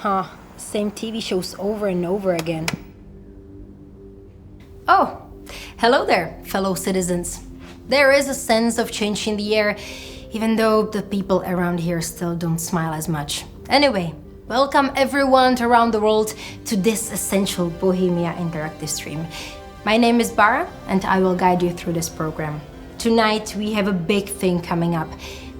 Huh, same TV shows over and over again. Oh, hello there, fellow citizens. There is a sense of change in the air, even though the people around here still don't smile as much. Anyway, welcome everyone around the world to this essential Bohemia interactive stream. My name is Bara, and I will guide you through this program. Tonight, we have a big thing coming up.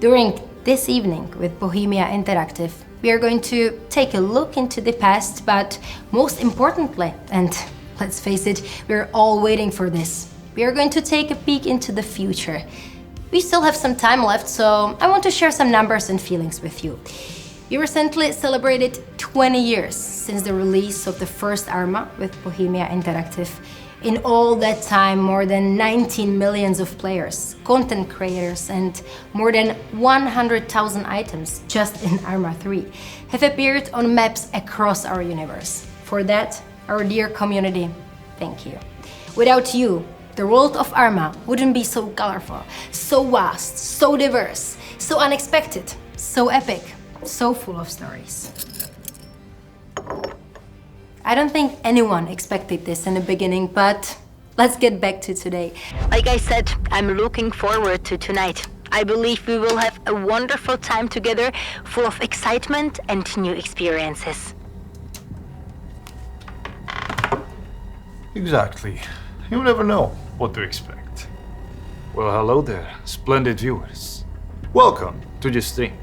During this evening with Bohemia Interactive, we are going to take a look into the past, but most importantly, and let's face it, we're all waiting for this, we are going to take a peek into the future. We still have some time left, so I want to share some numbers and feelings with you. We recently celebrated 20 years since the release of the first Arma with Bohemia Interactive. In all that time, more than 19 millions of players, content creators, and more than 100,000 items just in Arma 3 have appeared on maps across our universe. For that, our dear community, thank you. Without you, the world of Arma wouldn't be so colorful, so vast, so diverse, so unexpected, so epic, so full of stories. I don't think anyone expected this in the beginning, but let's get back to today. Like I said, I'm looking forward to tonight. I believe we will have a wonderful time together, full of excitement and new experiences. Exactly. You never know what to expect. Well, hello there, splendid viewers. Welcome to the stream.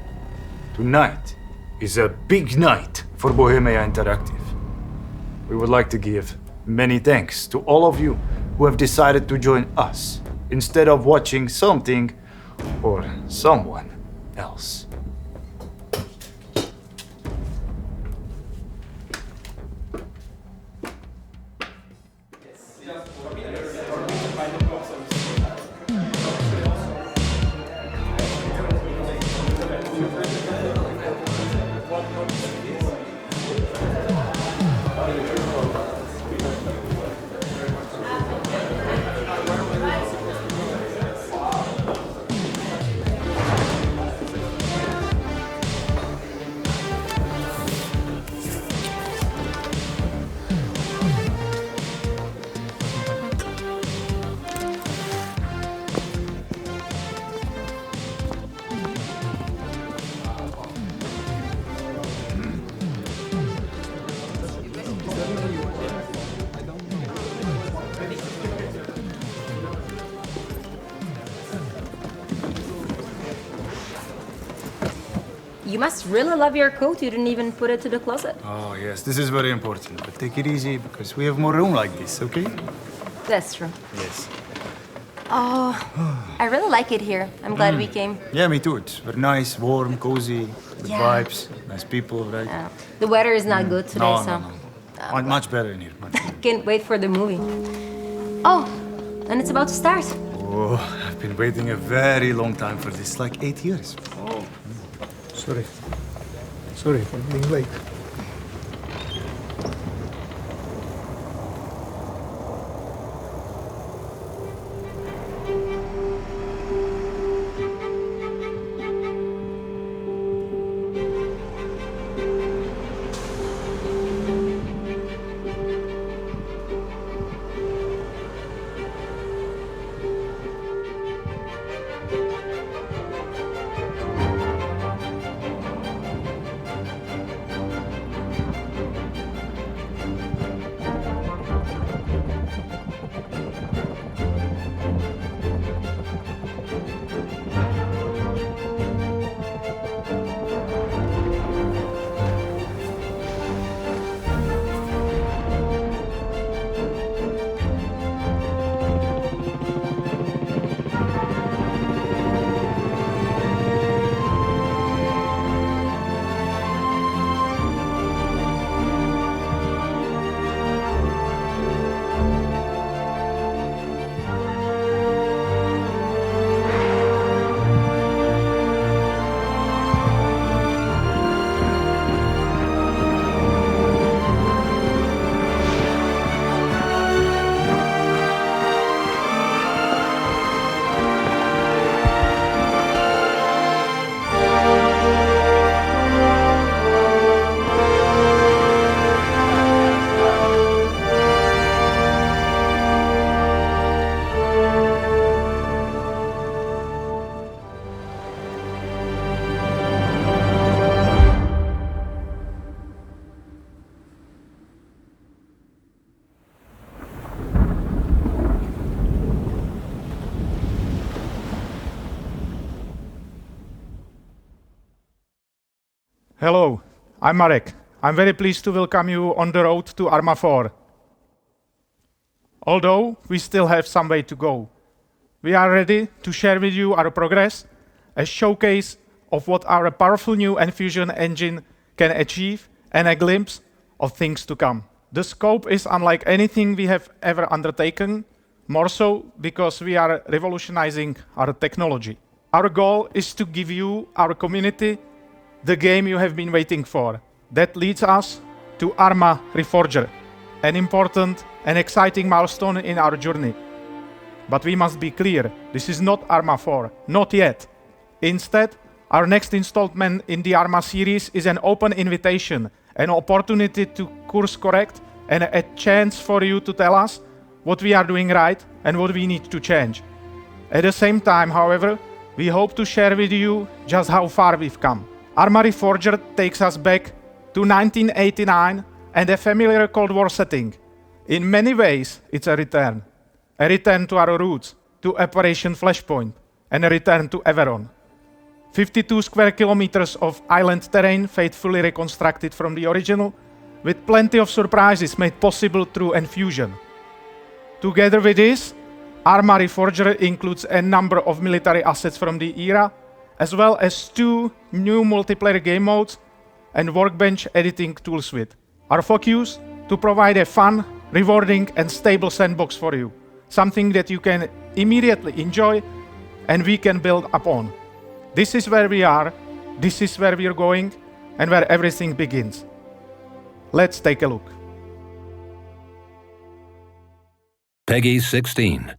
Tonight is a big night for Bohemia Interactive. We would like to give many thanks to all of you who have decided to join us instead of watching something or someone else. You must really love your coat. You didn't even put it to the closet. Oh yes, this is very important. But take it easy because we have more room like this, okay? That's true. Yes. Oh, I really like it here. I'm glad we came. Yeah, me too. It's very nice, warm, cozy, good Yeah. vibes, nice people, right? The weather is not good today, No, so no, no. Much better in here. Much better. can't wait for the movie. Oh, and it's about to start. Oh, I've been waiting a very long time for this, like 8 years. Sorry for being late. Hello, I'm Marek. I'm very pleased to welcome you on the road to Arma 4. Although we still have some way to go, we are ready to share with you our progress, a showcase of what our powerful new Enfusion engine can achieve, and a glimpse of things to come. The scope is unlike anything we have ever undertaken, more so because we are revolutionizing our technology. Our goal is to give you, our community, the game you have been waiting for. That leads us to Arma Reforger, an important and exciting milestone in our journey. But we must be clear, this is not Arma 4, not yet. Instead, our next installment in the Arma series is an open invitation, an opportunity to course correct, and a chance for you to tell us what we are doing right and what we need to change. At the same time, however, we hope to share with you just how far we've come. Arma Reforger takes us back to 1989 and a familiar Cold War setting. In many ways, it's a return to our roots, to Operation Flashpoint, and a return to Everon. 52 square kilometers of island terrain faithfully reconstructed from the original, with plenty of surprises made possible through Enfusion. Together with this, Arma Reforger includes a number of military assets from the era, as well as 2 new multiplayer game modes and workbench editing tool suite. Our focus to provide a fun, rewarding and stable sandbox for you, something that you can immediately enjoy and we can build upon. This is where we are, this is where we are going, and where everything begins. Let's take a look. Peggy 16.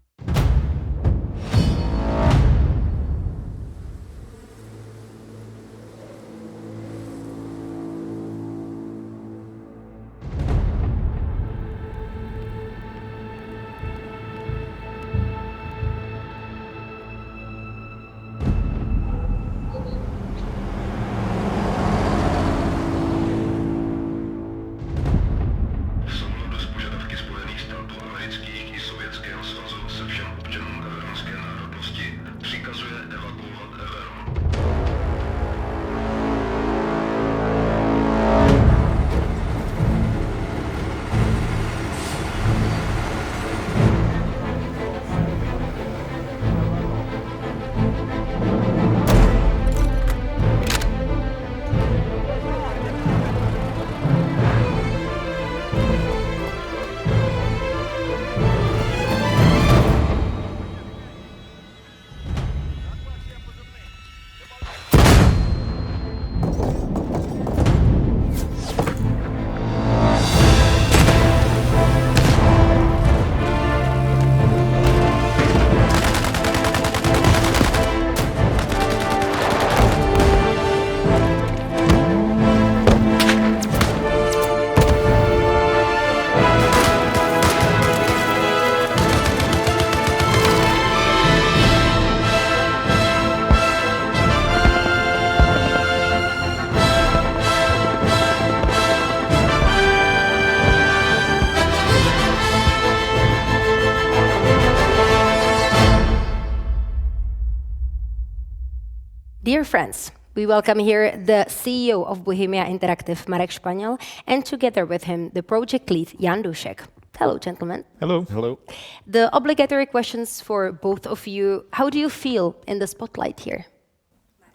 Dear friends, we welcome here the CEO of Bohemia Interactive, Marek Španěl, and together with him, the project lead, Jan Dušek. Hello, gentlemen. Hello. Hello. The obligatory questions for both of you. How do you feel in the spotlight here?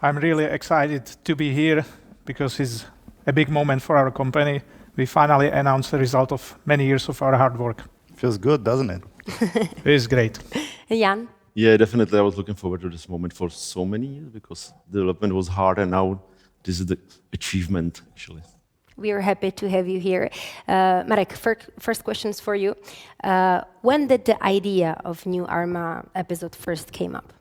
I'm really excited to be here because it's a big moment for our company. We finally announced the result of many years of our hard work. Feels good, doesn't it? It is great. Jan? Yeah, definitely. I was looking forward to this moment for so many years because development was hard, and now this is the achievement, actually. We are happy to have you here. Marek, first questions for you. When did the idea of new Arma episode first came up?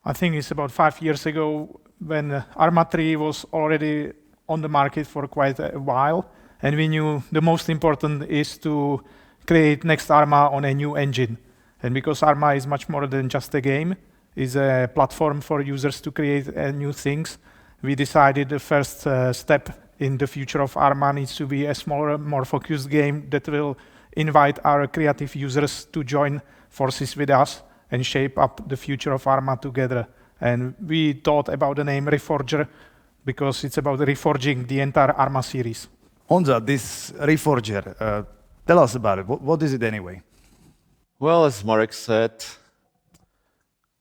I think it's about 5 years ago when Arma 3 was already on the market for quite a while, and we knew the most important is to create next Arma on a new engine. And because Arma is much more than just a game, it's a platform for users to create new things, we decided the first step in the future of Arma needs to be a smaller, more focused game that will invite our creative users to join forces with us and shape up the future of Arma together. And we thought about the name Reforger because it's about reforging the entire Arma series. Honza, this Reforger, tell us about it. What is it anyway? Well, as Marek said,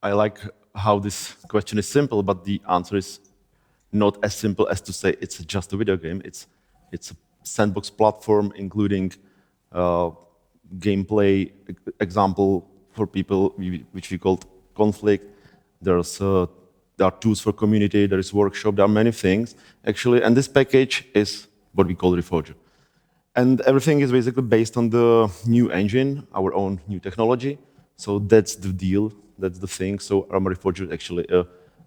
I like how this question is simple, but the answer is not as simple as to say it's just a video game. It's a sandbox platform, including gameplay example for people, which we called conflict. There are tools for community. There is workshop. There are many things actually, and this package is what we call Reforger. And everything is basically based on the new engine, our own new technology. So that's the deal. That's the thing. So Arma Reforger is actually a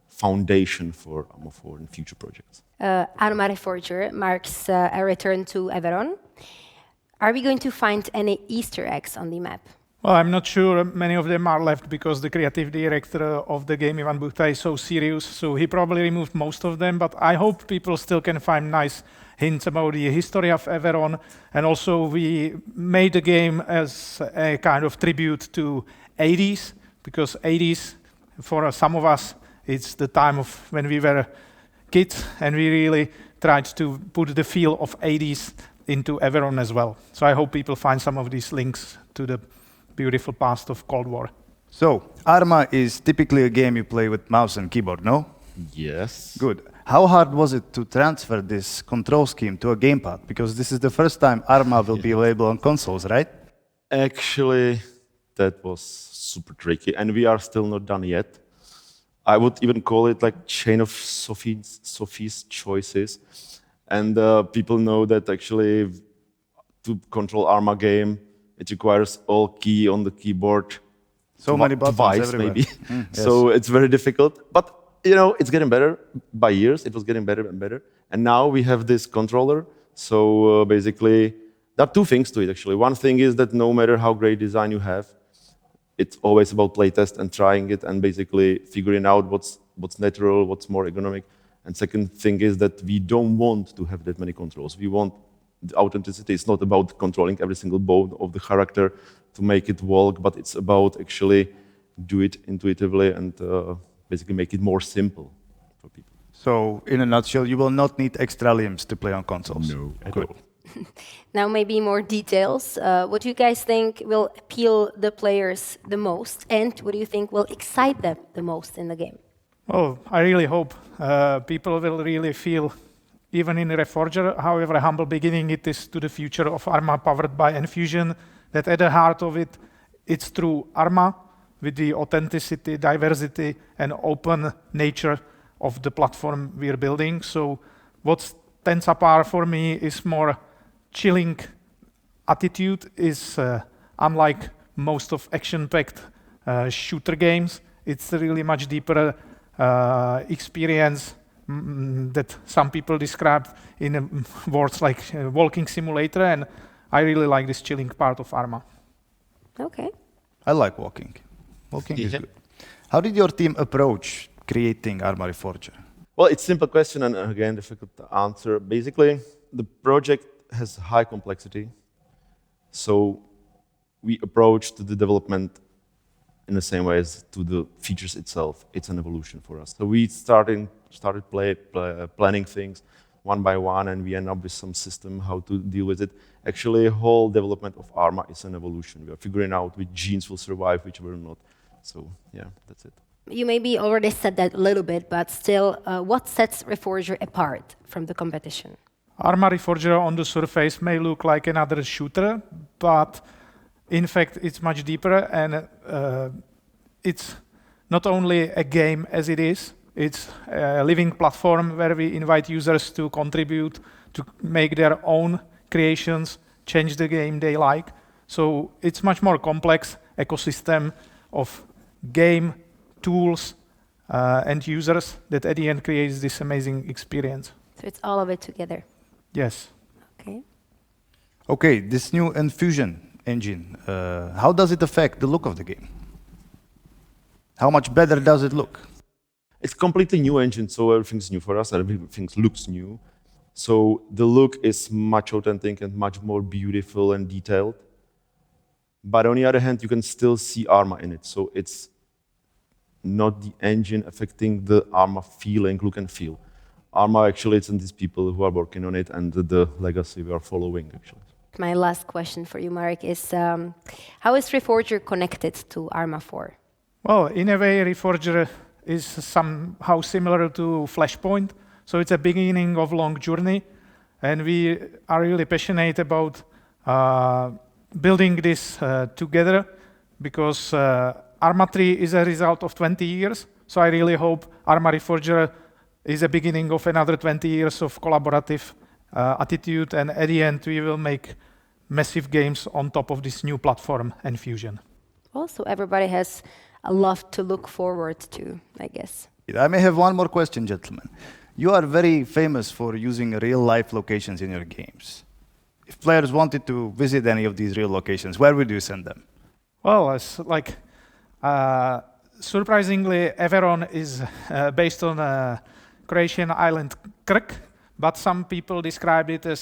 foundation for Arma 4 and future projects. Arma Reforger marks a return to Everon. Are we going to find any Easter eggs on the map? Well, I'm not sure many of them are left because the creative director of the game, Ivan Buchta, is so serious, so he probably removed most of them, but I hope people still can find nice hints about the history of Everon, and also we made the game as a kind of tribute to 80s, because 80s, for some of us, it's the time of when we were kids, and we really tried to put the feel of 80s into Everon as well. So I hope people find some of these links to the beautiful past of Cold War. So, Arma is typically a game you play with mouse and keyboard, no? Yes. Good. How hard was it to transfer this control scheme to a gamepad? Because this is the first time Arma will be available on consoles, right? Actually, that was super tricky, and we are still not done yet. I would even call it like chain of Sophie's choices. And people know that actually to control Arma game, it requires all key on the keyboard. So many buttons twice, everywhere. maybe. Yes. So it's very difficult. But you know, it's getting better by years. It was getting better and better. And now we have this controller. So basically, there are two things to it actually. One thing is that no matter how great design you have, it's always about playtest and trying it and basically figuring out what's natural, what's more ergonomic. And second thing is that we don't want to have that many controls. We want the authenticity. It's not about controlling every single bone of the character to make it walk, but it's about actually do it intuitively and basically make it more simple for people. So, in a nutshell, you will not need extra limbs to play on consoles. No, at Good. all. Now maybe more details. What do you guys think will appeal the players the most, and what do you think will excite them the most in the game? Well, I really hope people will really feel, even in Reforger, however humble beginning it is to the future of Arma powered by Enfusion, that at the heart of it, it's true Arma with the authenticity, diversity, and open nature of the platform we're building. So what stands apart for me is more chilling attitude. Is unlike most of action-packed shooter games, it's really much deeper experience that some people described in words like walking simulator, and I really like this chilling part of Arma. Okay. I like walking. Walking is Yeah. good. How did your team approach creating Arma Reforger? Well, it's a simple question and again, difficult to answer. Basically, the project has high complexity. So we approached the development in the same way as to the features itself. It's an evolution for us. So we started planning things one by one, and we end up with some system how to deal with it. Actually, whole development of Arma is an evolution. We are figuring out which genes will survive, which will not. So yeah, that's it. You maybe already said that a little bit, but still, what sets Reforger apart from the competition? Arma Reforger on the surface may look like another shooter, but in fact it's much deeper, and it's not only a game as it is, it's a living platform where we invite users to contribute, to make their own creations, change the game they like. So it's much more complex ecosystem of game, tools, and users that at the end creates this amazing experience. So it's all of it together. Yes. Okay. Okay, this new Enfusion engine, how does it affect the look of the game? How much better does it look? It's completely new engine, so everything's new for us, and everything looks new. So the look is much authentic and much more beautiful and detailed. But on the other hand, you can still see Arma in it. So it's not the engine affecting the Arma feeling, look and feel. Arma actually, it's these people who are working on it and the legacy we are following actually. My last question for you, Marek, is how is Reforger connected to Arma 4? Well, in a way, Reforger is somehow similar to Flashpoint. So it's a beginning of long journey. And we are really passionate about building this together because Arma 3 is a result of 20 years. So I really hope Arma Reforger is a beginning of another 20 years of collaborative attitude. And at the end, we will make massive games on top of this new platform, Enfusion. Also, everybody has a lot to look forward to, I guess. I may have one more question, gentlemen. You are very famous for using real-life locations in your games. If players wanted to visit any of these real locations, where would you send them? Well, it's like surprisingly, Everon is based on Croatian island Krk, but some people describe it as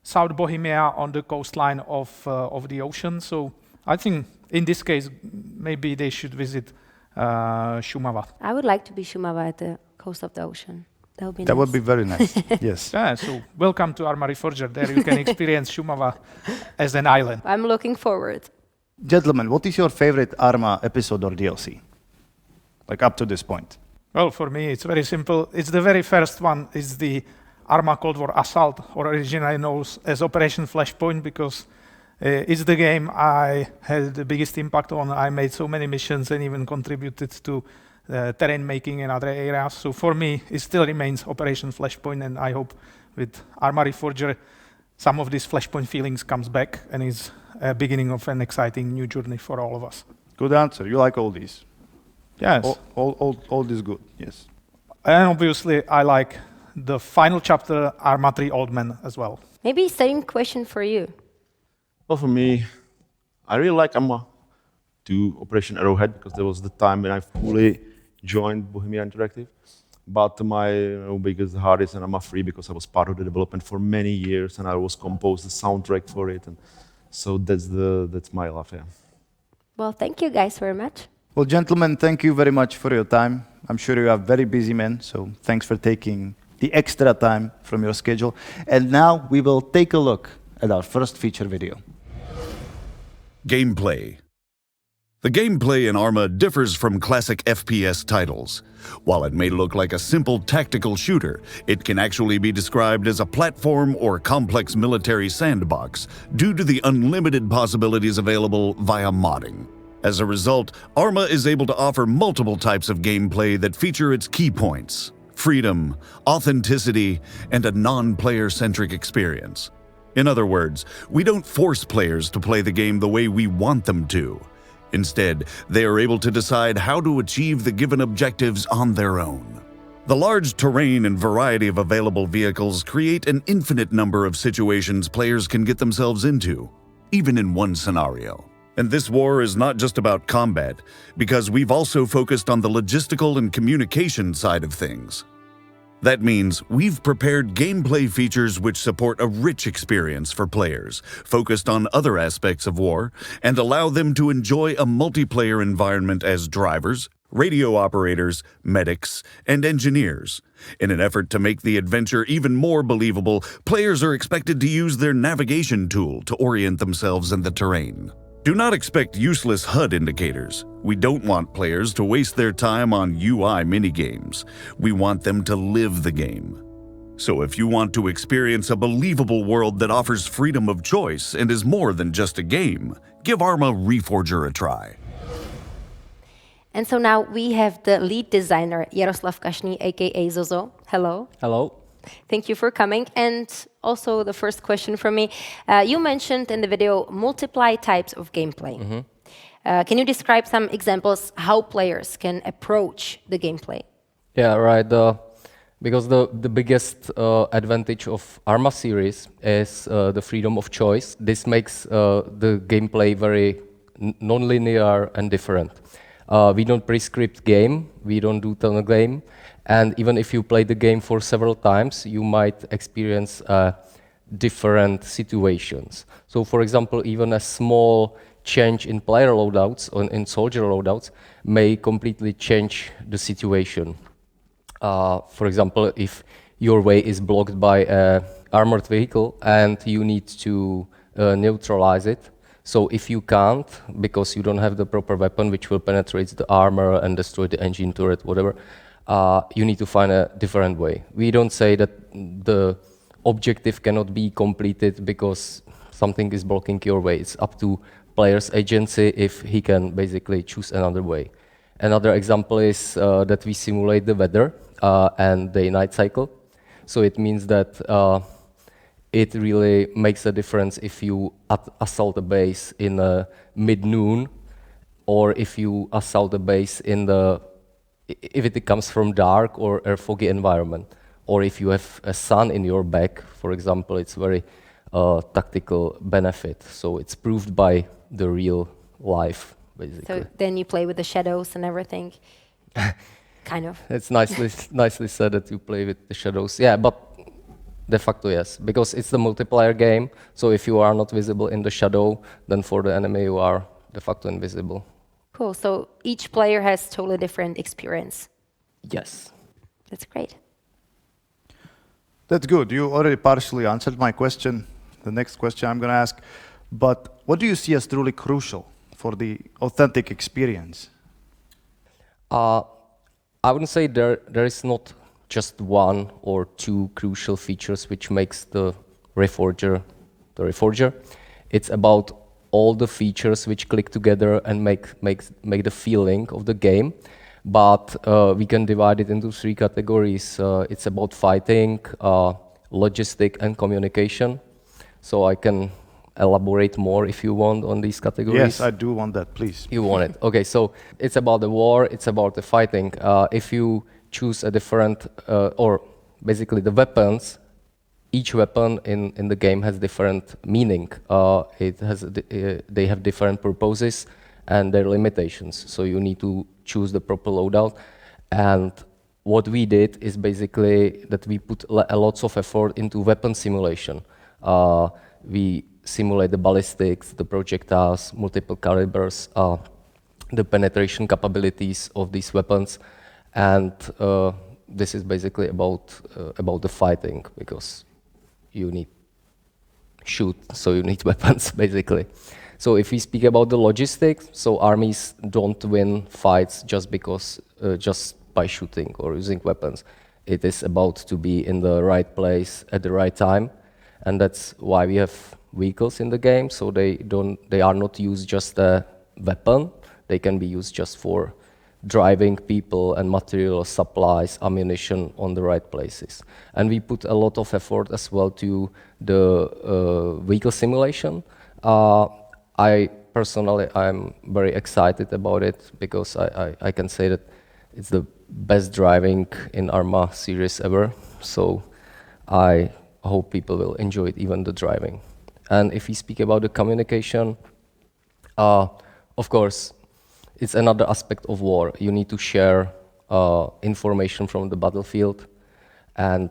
South Bohemia on the coastline of the ocean. So I think in this case, maybe they should visit Šumava. I would like to be Šumava at the coast of the ocean. That would be That nice. would be very nice. Yes. Yeah, so welcome to Arma Reforger. There you can experience Šumava as an island. I'm looking forward. Gentlemen, what is your favorite Arma episode or DLC? Like up to this point. Well, for me, it's very simple. It's the very first one. It's the Arma Cold War Assault, or originally known as Operation Flashpoint, because it's the game I had the biggest impact on. I made so many missions and even contributed to terrain making in other areas. So for me, it still remains Operation Flashpoint, and I hope with Arma Reforger, some of this Flashpoint feelings comes back and is a beginning of an exciting new journey for all of us. Good answer. You like all these. Yes. All this good. Yes. And obviously, I like the final chapter, Arma 3 Old Man, as well. Maybe same question for you. Well, for me, I really like Arma 2 Operation Arrowhead because there was the time when I fully joined Bohemia Interactive. But my biggest heart is in Arma 3 because I was part of the development for many years and I was composed the soundtrack for it. And so that's my love, yeah. Well, thank you guys very much. Well, gentlemen, thank you very much for your time. I'm sure you are very busy men, so thanks for taking the extra time from your schedule. And now we will take a look at our first feature video. Gameplay. The gameplay in Arma differs from classic FPS titles. While it may look like a simple tactical shooter, it can actually be described as a platform or complex military sandbox due to the unlimited possibilities available via modding. As a result, Arma is able to offer multiple types of gameplay that feature its key points: freedom, authenticity, and a non-player-centric experience. In other words, we don't force players to play the game the way we want them to. Instead, they are able to decide how to achieve the given objectives on their own. The large terrain and variety of available vehicles create an infinite number of situations players can get themselves into, even in one scenario. And this war is not just about combat, because we've also focused on the logistical and communication side of things. That means we've prepared gameplay features which support a rich experience for players, focused on other aspects of war, and allow them to enjoy a multiplayer environment as drivers, radio operators, medics, and engineers. In an effort to make the adventure even more believable, players are expected to use their navigation tool to orient themselves in the terrain. Do not expect useless HUD indicators. We don't want players to waste their time on UI minigames. We want them to live the game. So if you want to experience a believable world that offers freedom of choice and is more than just a game, give Arma Reforger a try. And so now we have the lead designer, Jaroslav Kašný, aka Zozo. Hello. Hello. Thank you for coming. And also the first question from me. You mentioned in the video multiple types of gameplay. Can you describe some examples how players can approach the gameplay? Yeah, right. Because the biggest advantage of Arma series is the freedom of choice. This makes the gameplay very non-linear and different. We don't prescript game, we don't do tunnel game, and even if you play the game for several times, you might experience different situations. So for example, even a small change in player loadouts or in soldier loadouts may completely change the situation. For example, if your way is blocked by an armored vehicle and you need to neutralize it, so if you can't, because you don't have the proper weapon which will penetrate the armor and destroy the engine turret, whatever, you need to find a different way. We don't say that the objective cannot be completed because something is blocking your way. It's up to player's agency if he can basically choose another way. Another example is that we simulate the weather and day-night cycle. So it means that it really makes a difference if you assault a base in mid-noon or if you assault a base if it comes from dark or a foggy environment, or if you have a sun in your back, for example, it's very tactical benefit. So it's proved by the real life, basically. So then you play with the shadows and everything, kind of. It's nicely said that you play with the shadows. Yeah, but de facto yes, because it's the multiplayer game. So if you are not visible in the shadow, then for the enemy you are de facto invisible. Cool. So each player has totally different experience. Yes. That's great. That's good. You already partially answered my question, the next question I'm going to ask. But what do you see as truly crucial for the authentic experience? I wouldn't say there is not just one or two crucial features which makes the Reforger the Reforger. It's about all the features which click together and make the feeling of the game. But we can divide it into three categories. It's about fighting, logistic, and communication. So I can elaborate more if you want on these categories. Yes, I do want that, please. You want it. Okay, so it's about the war, it's about the fighting. If you choose a different, or basically the weapons, each weapon in the game has different meaning. They have different purposes and their limitations. So you need to choose the proper loadout. And what we did is basically that we put a lots of effort into weapon simulation. We simulate the ballistics, the projectiles, multiple calibers, the penetration capabilities of these weapons, and this is basically about the fighting, because you need shoot, so you need weapons basically. So if we speak about the logistics, so armies don't win fights just by shooting or using weapons. It is about to be in the right place at the right time, and that's why we have vehicles in the game. So they are not used just a weapon. They can be used just for driving people and material supplies, ammunition on the right places. And we put a lot of effort as well to the vehicle simulation. I personally, I'm very excited about it because I can say that it's the best driving in Arma series ever. So I hope people will enjoy it, even the driving. And if we speak about the communication, of course, it's another aspect of war. You need to share information from the battlefield, and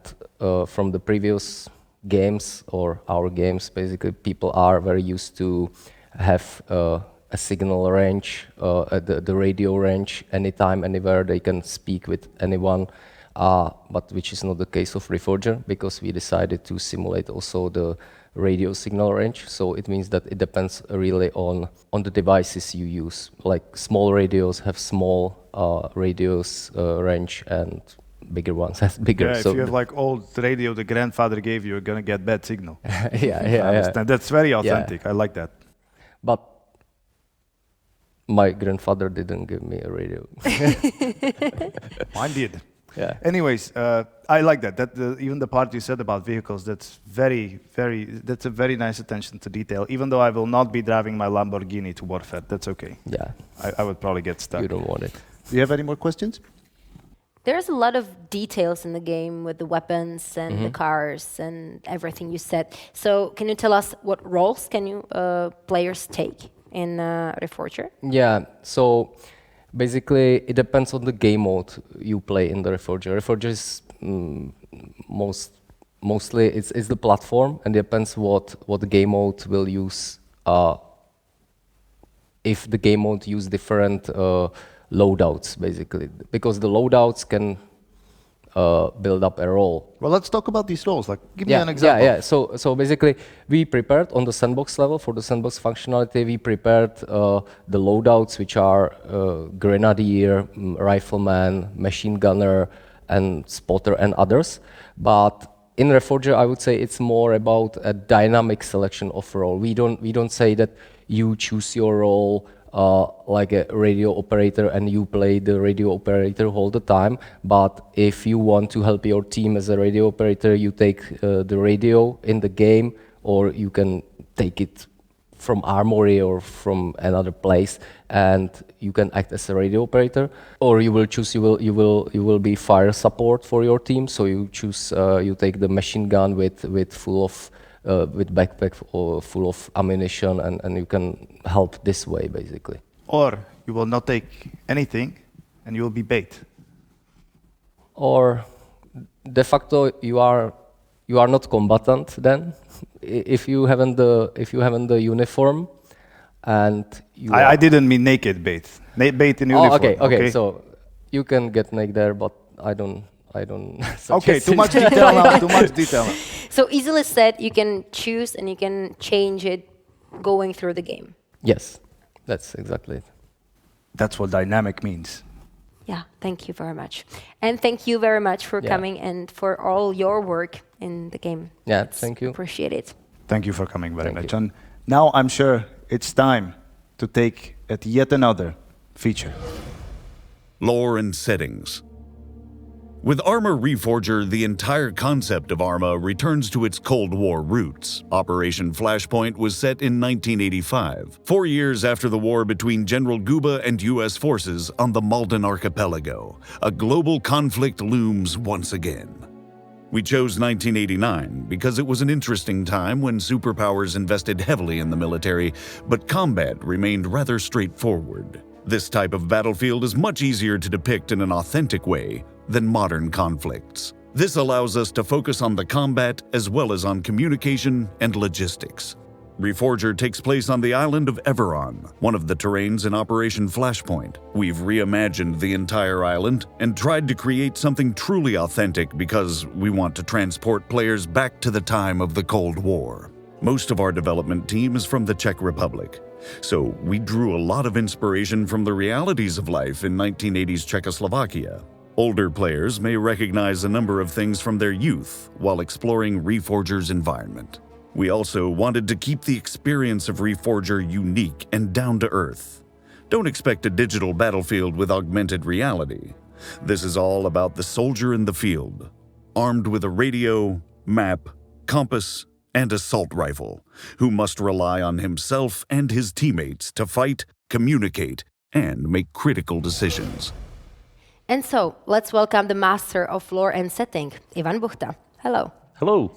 from the previous games or our games, basically, people are very used to have a signal range, the radio range, anytime, anywhere. They can speak with anyone, but which is not the case of Reforger, because we decided to simulate also the radio signal range. So it means that it depends really on the devices you use. Like small radios have small radios range, and bigger ones have bigger. Yeah, if you have like old radio the grandfather gave you, you're gonna get bad signal. yeah. That's very authentic. Yeah. I like that. But my grandfather didn't give me a radio. Mine did. Yeah. Anyways, I like that. Even the part you said about vehicles, that's a very nice attention to detail. Even though I will not be driving my Lamborghini to warfare, that's okay. Yeah. I would probably get stuck. You don't want it. Do you have any more questions? There's a lot of details in the game with the weapons and the cars and everything you said. So can you tell us what roles can you players take in Reforger? Yeah, so basically it depends on the game mode you play in the Reforger. Reforger is mostly it's the platform, and depends what the game mode will use. If the game mode use different loadouts, basically, because the loadouts can build up a role. Well, let's talk about these roles. Like, give me an example. Yeah. So basically, we prepared on the sandbox level for the sandbox functionality. We prepared the loadouts, which are grenadier, rifleman, machine gunner, and spotter, and others. But in Reforger, I would say it's more about a dynamic selection of role. We don't say that you choose your role like a radio operator and you play the radio operator all the time. But if you want to help your team as a radio operator, you take the radio in the game, or you can take it from Armory or from another place, and you can act as a radio operator. Or you will choose you will be fire support for your team. So you choose you take the machine gun with full of with backpack full of ammunition, and you can help this way, basically. Or you will not take anything, and you will be bait. Or de facto you are not combatant then, if you haven't the uniform, and you. I didn't mean naked bait. Bait in uniform. Okay. So you can get naked there, but I don't. Okay, too much detail now. Too much detail. So easily said, you can choose and you can change it going through the game. Yes, that's exactly it. That's what dynamic means. Yeah, thank you very much. And thank you very much for coming and for all your work in the game. Yeah, thank you. Appreciate it. Thank you for coming very much. And now I'm sure it's time to take at yet another feature. Lore and settings. With Arma Reforger, the entire concept of Arma returns to its Cold War roots. Operation Flashpoint was set in 1985, 4 years after the war between General Guba and U.S. forces on the Malden Archipelago. A global conflict looms once again. We chose 1989 because it was an interesting time when superpowers invested heavily in the military, but combat remained rather straightforward. This type of battlefield is much easier to depict in an authentic way than modern conflicts. This allows us to focus on the combat as well as on communication and logistics. Reforger takes place on the island of Everon, one of the terrains in Operation Flashpoint. We've reimagined the entire island and tried to create something truly authentic because we want to transport players back to the time of the Cold War. Most of our development team is from the Czech Republic, so we drew a lot of inspiration from the realities of life in 1980s Czechoslovakia. Older players may recognize a number of things from their youth while exploring Reforger's environment. We also wanted to keep the experience of Reforger unique and down to earth. Don't expect a digital battlefield with augmented reality. This is all about the soldier in the field, armed with a radio, map, compass, and assault rifle, who must rely on himself and his teammates to fight, communicate, and make critical decisions. And so, let's welcome the master of lore and setting, Ivan Buchta. Hello. Hello.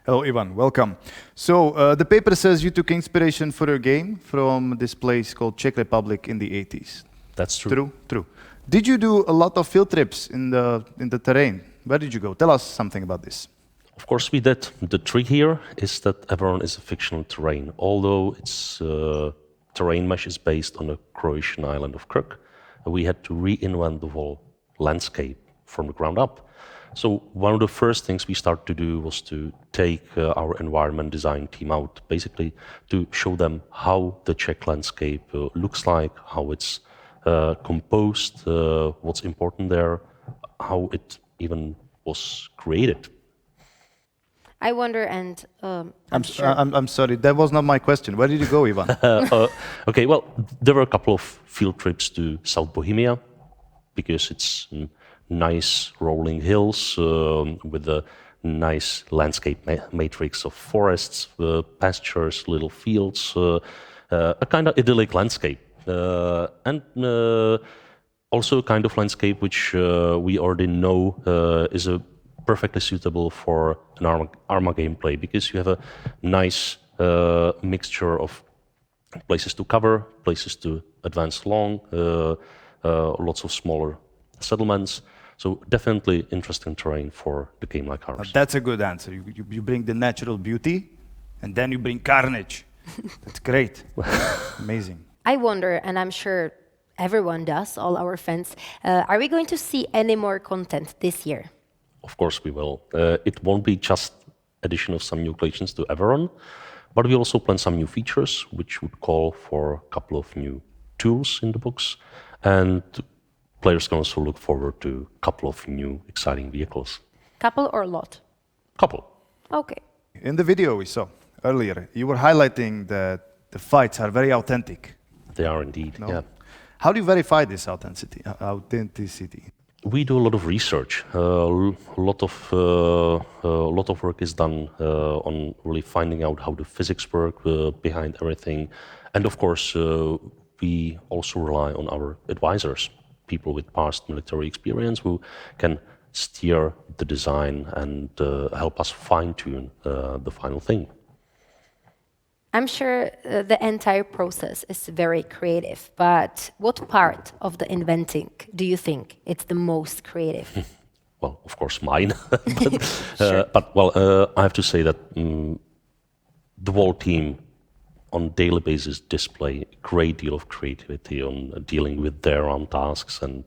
Hello, Ivan. Welcome. So, the paper says you took inspiration for your game from this place called Czech Republic in the 80s. That's true. True. Did you do a lot of field trips in the terrain? Where did you go? Tell us something about this. Of course we did. The trick here is that Everon is a fictional terrain, although its terrain mesh is based on the Croatian island of Krk. We had to reinvent the whole landscape from the ground up. So one of the first things we started to do was to take our environment design team out, basically to show them how the Czech landscape looks like, how it's composed, what's important there, how it even was created. I wonder, and I'm sorry, that was not my question. Where did you go, Ivan? Okay, well, there were a couple of field trips to South Bohemia, because it's nice rolling hills with a nice landscape matrix of forests, pastures, little fields, a kind of idyllic landscape. And also a kind of landscape which we already know is perfectly suitable for an Arma gameplay, because you have a nice mixture of places to cover, places to advance along, lots of smaller settlements. So definitely interesting terrain for the game like ours. That's a good answer. You bring the natural beauty, and then you bring carnage. That's great. Amazing. I wonder, and I'm sure everyone does, all our fans, are we going to see any more content this year? of course we will. It won't be just addition of some new collections to Everon, but we also plan some new features, which would call for a couple of new tools in the books, and players can also look forward to a couple of new exciting vehicles. Couple or lot? Couple. Okay. In the video we saw earlier, you were highlighting that the fights are very authentic. They are indeed, No? yeah. How do you verify this authenticity? We do a lot of research. A lot of work is done on really finding out how the physics work behind everything, and of course we also rely on our advisors, people with past military experience who can steer the design and help us fine-tune the final thing. I'm sure the entire process is very creative, but what part of the inventing do you think it's the most creative? Well, of course, mine. Sure. I have to say that the whole team on a daily basis display a great deal of creativity on dealing with their own tasks, and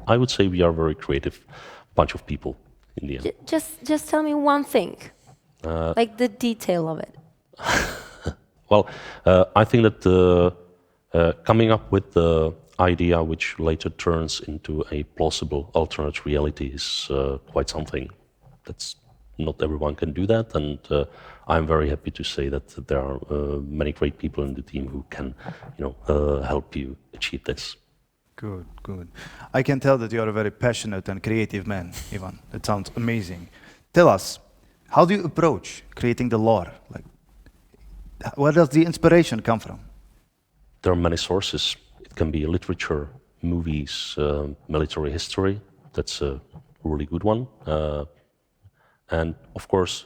I would say we are a very creative bunch of people in the end. Just tell me one thing, like the detail of it. Well, I think that coming up with the idea which later turns into a plausible alternate reality is quite something. That's not everyone can do that, and I'm very happy to say that there are many great people in the team who can, help you achieve this. Good, good. I can tell that you are a very passionate and creative man, Ivan. That sounds amazing. Tell us, how do you approach creating the lore? Like, where does the inspiration come from? There are many sources. It can be literature, movies, military history. That's a really good one. And of course,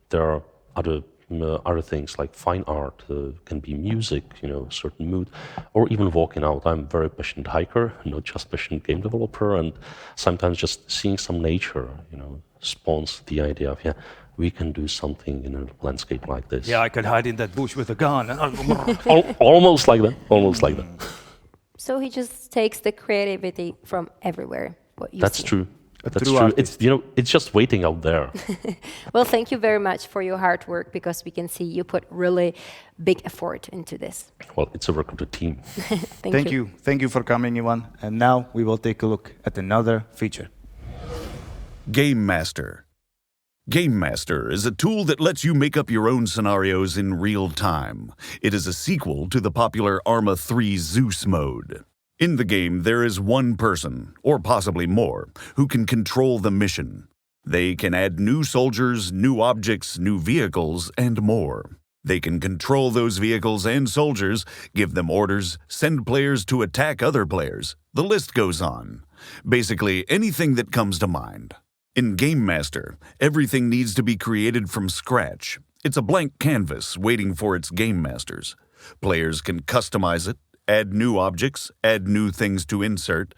there are other things like fine art, can be music, certain mood, or even walking out. I'm a very passionate hiker, not just passionate game developer, and sometimes just seeing some nature, spawns the idea of, we can do something in a landscape like this. Yeah, I could hide in that bush with a gun. Almost like that. Almost like that. So he just takes the creativity from everywhere. What you That's see. true. That's true. It's just waiting out there. Well, thank you very much for your hard work, because we can see you put really big effort into this. Well, it's a work of the team. Thank you. Thank you for coming, Ivan. And now we will take a look at another feature. Game Master. Game Master is a tool that lets you make up your own scenarios in real time. It is a sequel to the popular Arma 3 Zeus mode. In the game, there is one person, or possibly more, who can control the mission. They can add new soldiers, new objects, new vehicles, and more. They can control those vehicles and soldiers, give them orders, send players to attack other players. The list goes on. Basically, anything that comes to mind. In Game Master, everything needs to be created from scratch. It's a blank canvas waiting for its game masters. Players can customize it, add new objects, add new things to insert,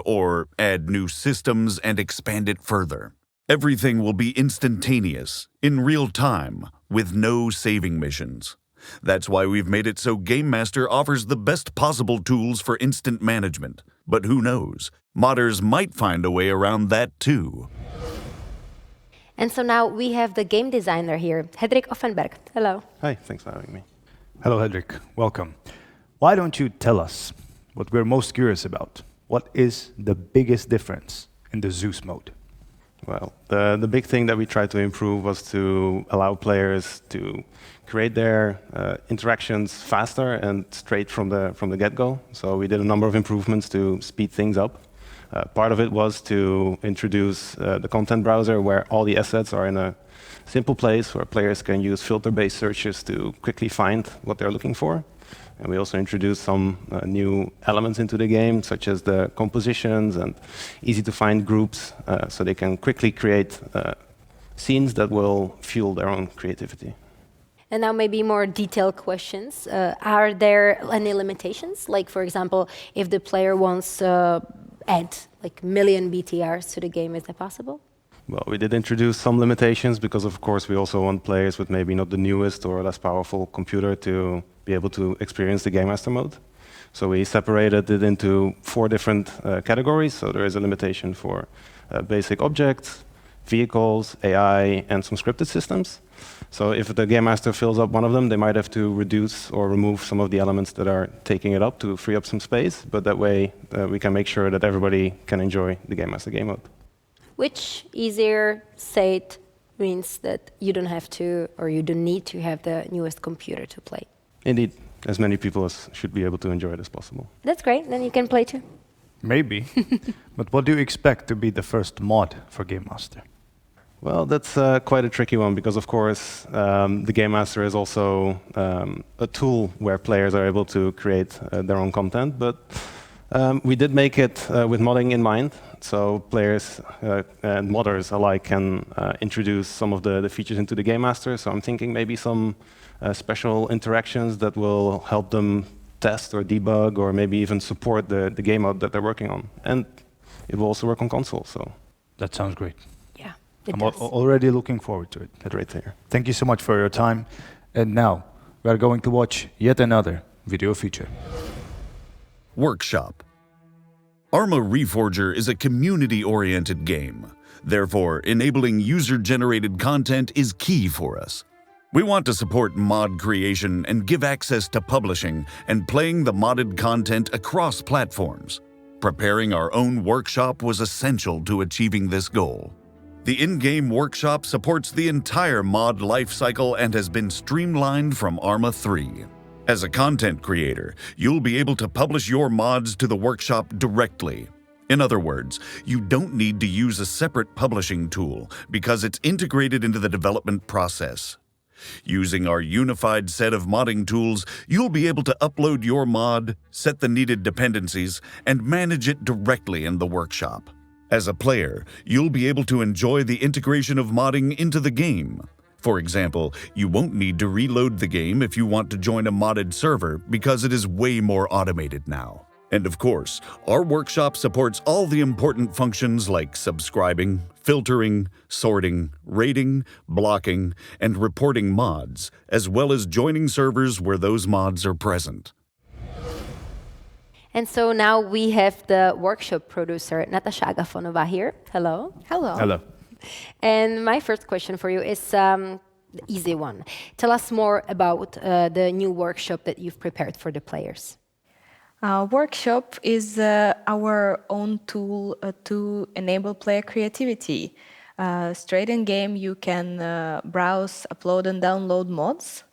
or add new systems and expand it further. Everything will be instantaneous, in real time, with no saving missions. That's why we've made it so Game Master offers the best possible tools for instant management. But who knows? Modders might find a way around that too. And so now we have the game designer here, Hedrik Offenberg. Hello. Hi, thanks for having me. Hello, Hedrik. Welcome. Why don't you tell us what we're most curious about? What is the biggest difference in the Zeus mode? Well, the big thing that we tried to improve was to allow players to create their interactions faster and straight from the get-go. So we did a number of improvements to speed things up. Part of it was to introduce the content browser, where all the assets are in a simple place where players can use filter-based searches to quickly find what they're looking for. And we also introduced some new elements into the game, such as the compositions and easy-to-find groups, so they can quickly create scenes that will fuel their own creativity. And now maybe more detailed questions. Are there any limitations? Like, for example, if the player wants add like million BTRs to the game, is that possible? Well, we did introduce some limitations because, of course, we also want players with maybe not the newest or less powerful computer to be able to experience the Game Master mode. So we separated it into 4 different categories. So there is a limitation for basic objects, vehicles, AI, and some scripted systems. So if the game master fills up one of them, they might have to reduce or remove some of the elements that are taking it up to free up some space. But that way, we can make sure that everybody can enjoy the game master game mode. Which easier said means that you don't have to, or you don't need to have the newest computer to play. Indeed, as many people as should be able to enjoy it as possible. That's great, then you can play too. Maybe. But what do you expect to be the first mod for Game Master? Well, that's quite a tricky one because, of course, the Game Master is also a tool where players are able to create their own content. But we did make it with modding in mind. So players and modders alike can introduce some of the features into the Game Master. So I'm thinking maybe some special interactions that will help them test or debug or maybe even support the game mode that they're working on. And it will also work on console. So That sounds great. Yeah, I'm already looking forward to it. great to hear. Thank you so much for your time. And now we are going to watch yet another video feature. Workshop. Arma Reforger is a community-oriented game. Therefore, enabling user-generated content is key for us. We want to support mod creation and give access to publishing and playing the modded content across platforms. Preparing our own workshop was essential to achieving this goal. The in-game workshop supports the entire mod lifecycle and has been streamlined from Arma 3. As a content creator, you'll be able to publish your mods to the workshop directly. In other words, you don't need to use a separate publishing tool because it's integrated into the development process. Using our unified set of modding tools, you'll be able to upload your mod, set the needed dependencies, and manage it directly in the workshop. As a player, you'll be able to enjoy the integration of modding into the game. For example, you won't need to reload the game if you want to join a modded server because it is way more automated now. And of course, our workshop supports all the important functions like subscribing, filtering, sorting, rating, blocking, and reporting mods, as well as joining servers where those mods are present. And so now we have the workshop producer, Natasha Agafonova here. Hello. Hello. Hello. And my first question for you is the easy one. Tell us more about the new workshop that you've prepared for the players. Workshop is our own tool to enable player creativity. Straight in game, you can browse, upload, and download mods,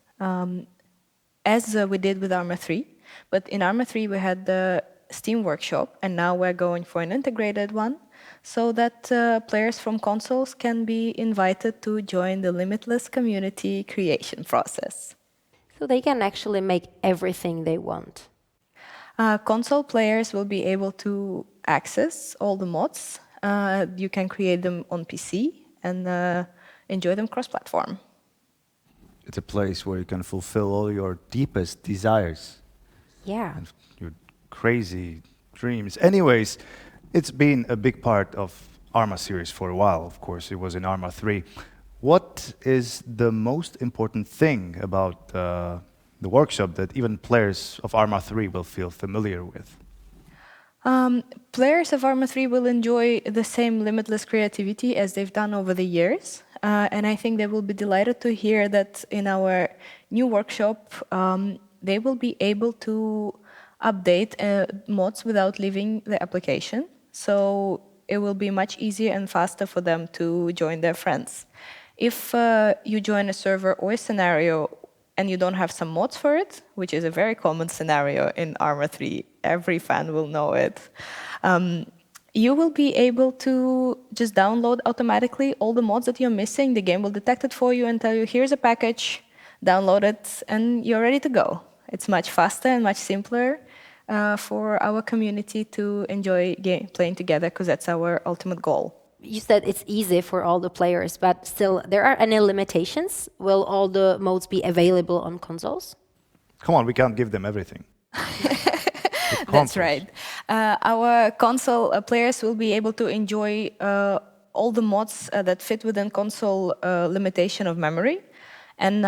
as we did with Arma 3. But in Arma 3, we had the Steam Workshop, and now we're going for an integrated one, so that players from consoles can be invited to join the limitless community creation process. So they can actually make everything they want. Console players will be able to access all the mods. You can create them on PC and enjoy them cross-platform. It's a place where you can fulfill all your deepest desires. Yeah. And your crazy dreams. Anyways, it's been a big part of Arma series for a while. Of course, it was in Arma 3. What is the most important thing about the workshop that even players of Arma 3 will feel familiar with? Players of Arma 3 will enjoy the same limitless creativity as they've done over the years. And I think they will be delighted to hear that in our new workshop, they will be able to update mods without leaving the application. So it will be much easier and faster for them to join their friends. If you join a server or a scenario and you don't have some mods for it, which is a very common scenario in Arma 3, every fan will know it, you will be able to just download automatically all the mods that you're missing. The game will detect it for you and tell you, here's a package, download it, and you're ready to go. It's much faster and much simpler for our community to enjoy playing together, because that's our ultimate goal. You said it's easy for all the players, but still, there are any limitations? Will all the modes be available on consoles? Come on, we can't give them everything. That's right. Our console players will be able to enjoy all the mods that fit within console limitation of memory. And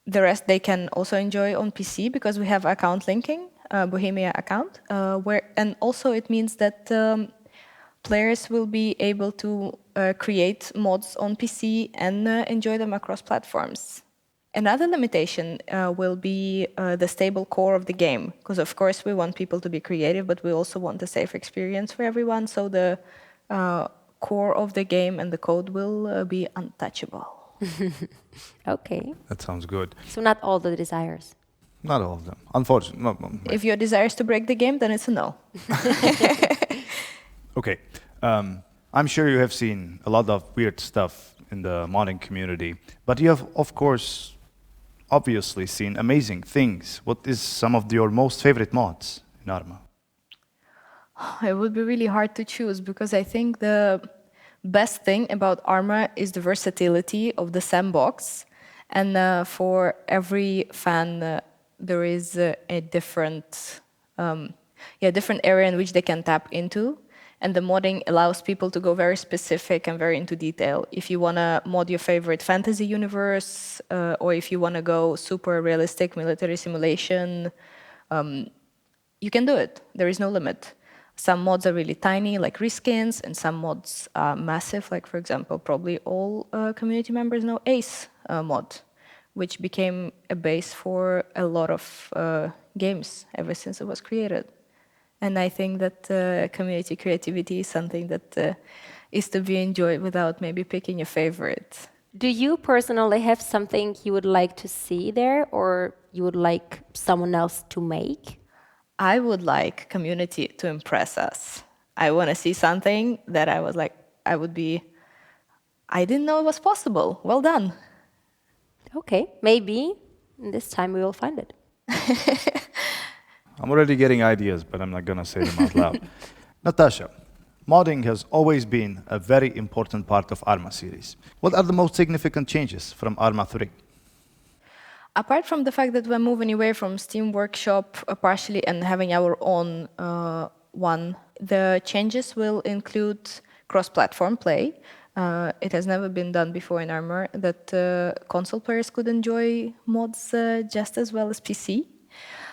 the rest they can also enjoy on PC, because we have account linking, Bohemia account, and also it means that Players will be able to create mods on PC and enjoy them across platforms. Another limitation will be the stable core of the game, because of course we want people to be creative, but we also want a safe experience for everyone, so the core of the game and the code will be untouchable. Okay. That sounds good. So not all the desires. Not all of them, unfortunately. If your desire is to break the game, then it's a no. Okay. I'm sure you have seen a lot of weird stuff in the modding community, but you have, of course, obviously seen amazing things. What is some of your most favorite mods in Arma? It would be really hard to choose because I think the best thing about Arma is the versatility of the sandbox. And for every fan, there is a different area in which they can tap into. And the modding allows people to go very specific and very into detail. If you want to mod your favorite fantasy universe, or if you want to go super realistic military simulation, you can do it. There is no limit. Some mods are really tiny, like reskins, and some mods are massive, like, for example, probably all community members know Ace mod, which became a base for a lot of games ever since it was created. And I think that community creativity is something that is to be enjoyed without maybe picking a favorite. Do you personally have something you would like to see there, or you would like someone else to make? I would like community to impress us. I want to see something that I was like, I didn't know it was possible. Well done. Okay, maybe this time we will find it. I'm already getting ideas, but I'm not going to say them out loud. Natasha, modding has always been a very important part of Arma series. What are the most significant changes from Arma 3? Apart from the fact that we're moving away from Steam Workshop partially and having our own one, the changes will include cross-platform play. It has never been done before in Arma that console players could enjoy mods just as well as PC.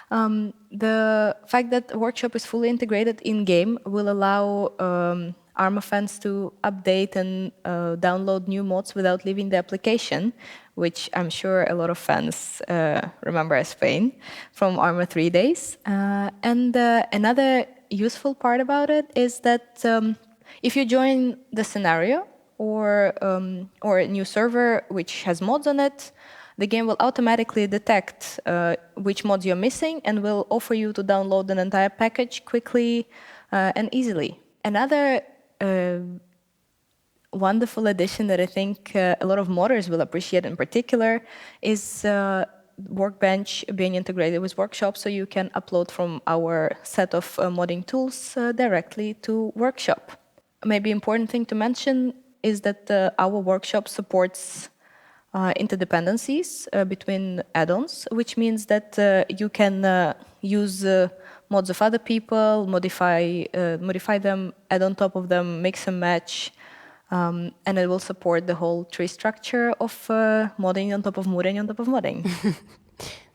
The fact that Workshop is fully integrated in-game will allow Arma fans to update and download new mods without leaving the application, which I'm sure a lot of fans remember as pain from Arma 3 days. And another useful part about it is that if you join the scenario or a new server which has mods on it, the game will automatically detect which mods you're missing and will offer you to download an entire package quickly and easily. Another wonderful addition that I think a lot of modders will appreciate in particular is Workbench being integrated with Workshop, so you can upload from our set of modding tools directly to Workshop. Maybe important thing to mention is that our Workshop supports interdependencies between add-ons, which means that you can use mods of other people, modify them, add on top of them, mix and match, and it will support the whole tree structure of modding on top of modding on top of modding.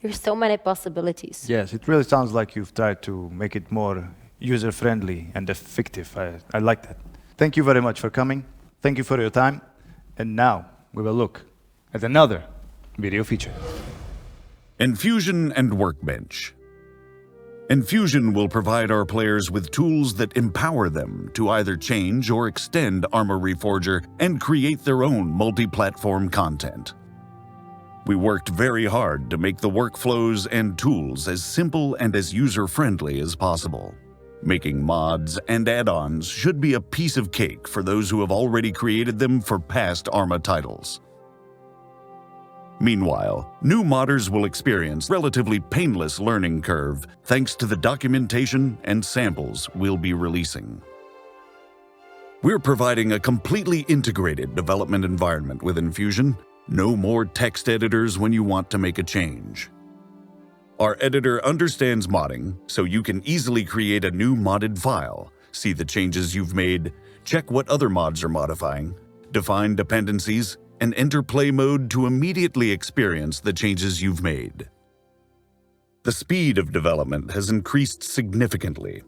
There's so many possibilities. Yes, it really sounds like you've tried to make it more user-friendly and effective. I like that. Thank you very much for coming. Thank you for your time. And now we will look at another video feature. Enfusion and Workbench. Enfusion will provide our players with tools that empower them to either change or extend Arma Reforger and create their own multi-platform content. We worked very hard to make the workflows and tools as simple and as user-friendly as possible. Making mods and add-ons should be a piece of cake for those who have already created them for past Arma titles. Meanwhile, new modders will experience a relatively painless learning curve thanks to the documentation and samples we'll be releasing. We're providing a completely integrated development environment with Enfusion. No more text editors when you want to make a change. Our editor understands modding, so you can easily create a new modded file, see the changes you've made, check what other mods are modifying, define dependencies, and enter play mode to immediately experience the changes you've made. The speed of development has increased significantly.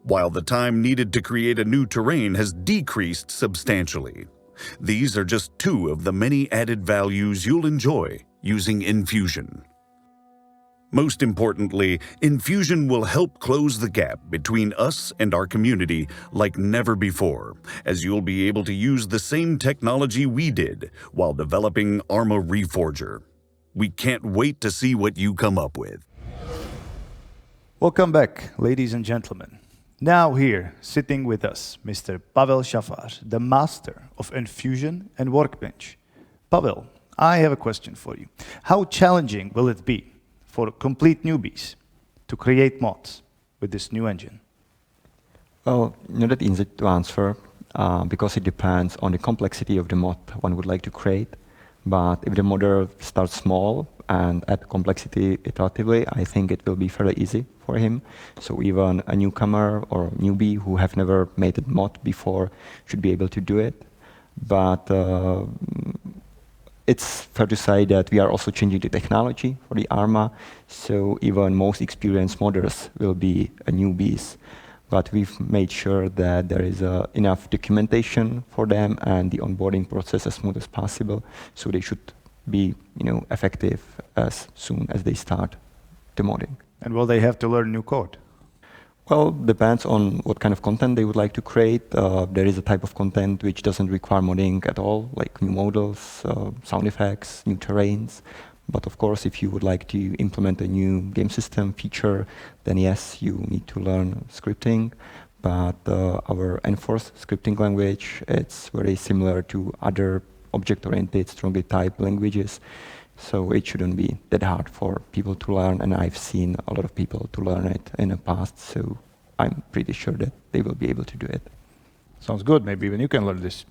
while the time needed to create a new terrain has decreased substantially. These are just two of the many added values you'll enjoy using Enfusion. Most importantly, Enfusion will help close the gap between us and our community like never before, as you'll be able to use the same technology we did while developing Arma Reforger. We can't wait to see what you come up with. Welcome back, ladies and gentlemen. Now here, sitting with us, Mr. Pavel Shafar, the master of Enfusion and Workbench. Pavel, I have a question for you. How challenging will it be for complete newbies to create mods with this new engine? Well, not that easy to answer because it depends on the complexity of the mod one would like to create. But if the modder starts small and add complexity iteratively, I think it will be fairly easy for him. So even a newcomer or newbie who have never made a mod before should be able to do it. But it's fair to say that we are also changing the technology for the Arma, so even most experienced modders will be newbies. But we've made sure that there is enough documentation for them and the onboarding process as smooth as possible, so they should be effective as soon as they start the modding. And will they have to learn new code? Well, depends on what kind of content they would like to create. There is a type of content which doesn't require modding at all, like new models, sound effects, new terrains. But of course, if you would like to implement a new game system feature, then yes, you need to learn scripting. But our enforced scripting language, it's very similar to other object-oriented, strongly typed languages. So it shouldn't be that hard for people to learn, and I've seen a lot of people to learn it in the past, so I'm pretty sure that they will be able to do it. Sounds good. Maybe even you can learn this.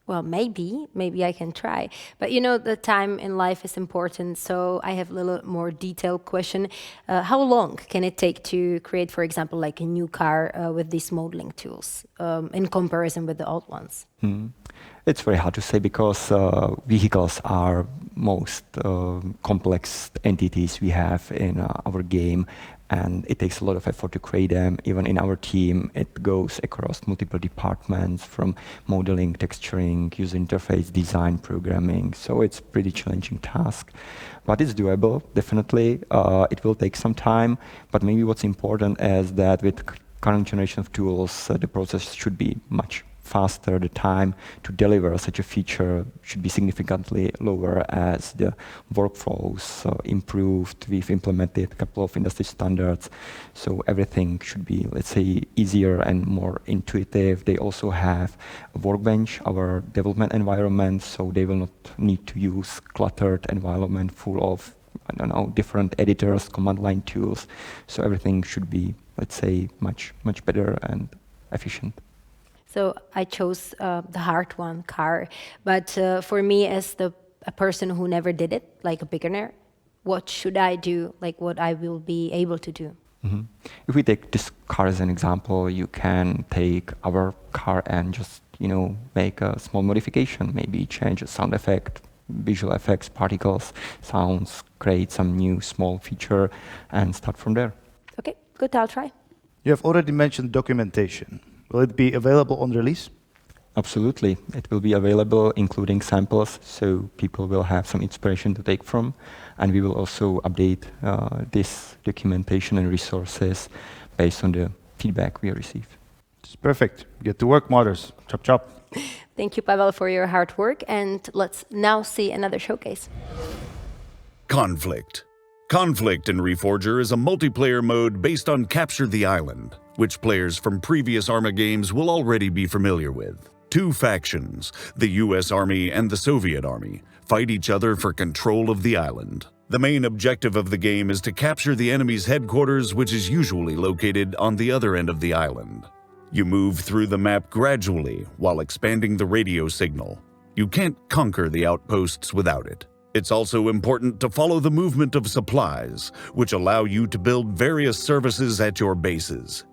Well, maybe I can try. But the time in life is important, so I have a little more detailed question. How long can it take to create, for example, like a new car with these modeling tools in comparison with the old ones? It's very hard to say because vehicles are most complex entities we have in our game, and it takes a lot of effort to create them. Even in our team, it goes across multiple departments, from modeling, texturing, user interface, design, programming. So it's a pretty challenging task, but it's doable, definitely. It will take some time, but maybe what's important is that with current generation of tools, the process should be much faster. The time to deliver such a feature should be significantly lower as the workflows improved. We've implemented a couple of industry standards, so everything should be, let's say, easier and more intuitive. They also have a Workbench, our development environment, so they will not need to use cluttered environment full of, different editors, command line tools. So everything should be, let's say, much better and efficient. So I chose the hard one, car. But for me, as a person who never did it, like a beginner, what should I do? Like what I will be able to do? If we take this car as an example, you can take our car and just make a small modification, maybe change a sound effect, visual effects, particles, sounds, create some new small feature, and start from there. Okay, good, I'll try. You have already mentioned documentation. Will it be available on release? Absolutely. It will be available, including samples, so people will have some inspiration to take from. And we will also update this documentation and resources based on the feedback we received. It's perfect. Get to work, modders. Chop, chop. Thank you, Pavel, for your hard work. And let's now see another showcase. Conflict. Conflict in Reforger is a multiplayer mode based on Capture the Island, which players from previous Arma games will already be familiar with. Two factions, the US Army and the Soviet Army, fight each other for control of the island. The main objective of the game is to capture the enemy's headquarters, which is usually located on the other end of the island. You move through the map gradually while expanding the radio signal. You can't conquer the outposts without it. It's also important to follow the movement of supplies, which allow you to build various services at your bases.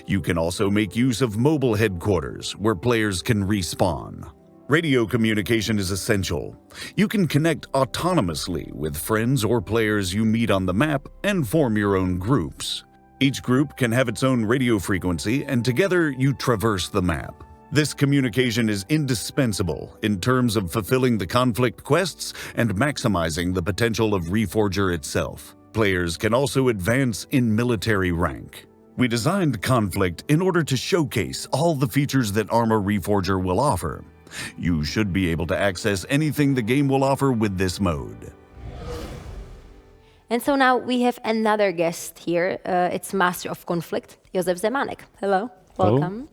You can also make use of mobile headquarters, where players can respawn. Radio communication is essential. You can connect autonomously with friends or players you meet on the map and form your own groups. Each group can have its own radio frequency, and together you traverse the map. This communication is indispensable in terms of fulfilling the conflict quests and maximizing the potential of Reforger itself. Players can also advance in military rank. We designed Conflict in order to showcase all the features that Arma Reforger will offer. You should be able to access anything the game will offer with this mode. And so now we have another guest here. It's Master of Conflict, Josef Zemanek. Hello. Welcome.